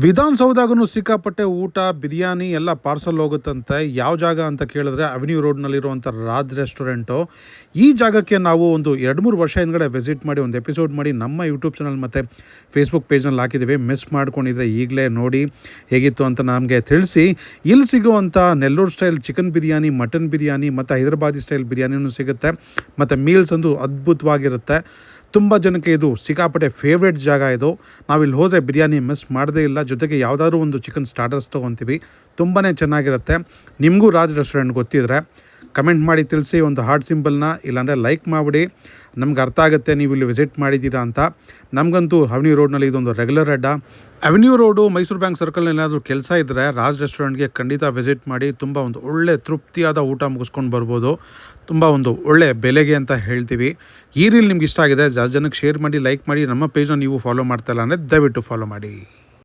ವಿಧಾನಸೌಧಗೂ ಸಿಕ್ಕಾಪಟ್ಟೆ ಊಟ ಬಿರಿಯಾನಿ ಎಲ್ಲ ಪಾರ್ಸಲ್ ಹೋಗುತ್ತಂತೆ. ಯಾವ ಜಾಗ ಅಂತ ಕೇಳಿದ್ರೆ ಅವೆನ್ಯೂ ರೋಡ್ನಲ್ಲಿರುವಂಥ ರಾಜ್ ರೆಸ್ಟೋರೆಂಟು. ಈ ಜಾಗಕ್ಕೆ ನಾವು ಒಂದು 2-3 ವರ್ಷ ಹಿಂದ್ಗಡೆ ವಿಸಿಟ್ ಮಾಡಿ ಒಂದು ಎಪಿಸೋಡ್ ಮಾಡಿ ನಮ್ಮ ಯೂಟ್ಯೂಬ್ ಚಾನಲ್ ಮತ್ತು ಫೇಸ್ಬುಕ್ ಪೇಜ್ನಲ್ಲಿ ಹಾಕಿದ್ದೀವಿ. ಮಿಸ್ ಮಾಡ್ಕೊಂಡಿದ್ರೆ ಈಗಲೇ ನೋಡಿ ಹೇಗಿತ್ತು ಅಂತ ನಮಗೆ ತಿಳಿಸಿ. ಇಲ್ಲಿ ಸಿಗುವಂಥ Nellore style chicken biryani, mutton biryani ಮತ್ತು ಹೈದರಾಬಾದಿ ಸ್ಟೈಲ್ ಬಿರಿಯಾನಿನೂ ಸಿಗುತ್ತೆ. ಮತ್ತು ಮೀಲ್ಸ್ ಒಂದು ಅದ್ಭುತವಾಗಿರುತ್ತೆ. ತುಂಬ ಜನಕ್ಕೆ ಇದು ಸಿಕ್ಕಾಪಟ್ಟೆ ಫೇವ್ರೇಟ್ ಜಾಗ ಇದು. ನಾವಿಲ್ಲಿ ಹೋದರೆ ಬಿರಿಯಾನಿ ಮಿಸ್ ಮಾಡೋದೇ ಇಲ್ಲ. ಜೊತೆಗೆ ಯಾವುದಾದ್ರೂ ಒಂದು ಚಿಕನ್ ಸ್ಟಾರ್ಟರ್ಸ್ ತೊಗೊತೀವಿ, ತುಂಬಾ ಚೆನ್ನಾಗಿರುತ್ತೆ. ನಿಮಗೂ ರಾಜ್ ರೆಸ್ಟೋರೆಂಟ್ ಗೊತ್ತಿದ್ರೆ ಕಮೆಂಟ್ ಮಾಡಿ ತಿಳಿಸಿ, ಒಂದು ಹಾರ್ಟ್ ಸಿಂಬಲ್ನ ಇಲ್ಲಾಂದರೆ ಲೈಕ್ ಮಾಡಿಬಿಡಿ. ನಮ್ಗೆ ಅರ್ಥ ಆಗುತ್ತೆ ನೀವು ಇಲ್ಲಿ ವಿಸಿಟ್ ಮಾಡಿದ್ದೀರಾ ಅಂತ. ನಮಗಂತೂ ಅವೆನ್ಯೂ ರೋಡ್ನಲ್ಲಿ ಇದೊಂದು ರೆಗ್ಯುಲರ್ ಅಡ್ಡ. ಅವೆನ್ಯೂ ರೋಡು ಮೈಸೂರು ಬ್ಯಾಂಕ್ ಸರ್ಕಲ್ನಲ್ಲಿ ಏನಾದರೂ ಕೆಲಸ ಇದ್ದರೆ ರಾಜ್ ರೆಸ್ಟೋರೆಂಟ್ಗೆ ಖಂಡಿತ ವಿಸಿಟ್ ಮಾಡಿ. ತುಂಬ ಒಂದು ಒಳ್ಳೆ ತೃಪ್ತಿಯಾದ ಊಟ ಮುಗಿಸ್ಕೊಂಡು ಬರ್ಬೋದು. ತುಂಬ ಒಂದು ಒಳ್ಳೆ ಬೆಲೆಗೆ ಅಂತ ಹೇಳ್ತೀವಿ. ಈ ರೀಲ್ ನಿಮ್ಗೆ ಇಷ್ಟ ಆಗಿದೆ, ಜಾಸ್ತಿ ಜನಕ್ಕೆ ಶೇರ್ ಮಾಡಿ, ಲೈಕ್ ಮಾಡಿ. ನಮ್ಮ ಪೇಜನ್ನು ನೀವು ಫಾಲೋ ಮಾಡ್ತಾ ಇಲ್ಲ ಅಂದರೆ ದಯವಿಟ್ಟು ಫಾಲೋ ಮಾಡಿ.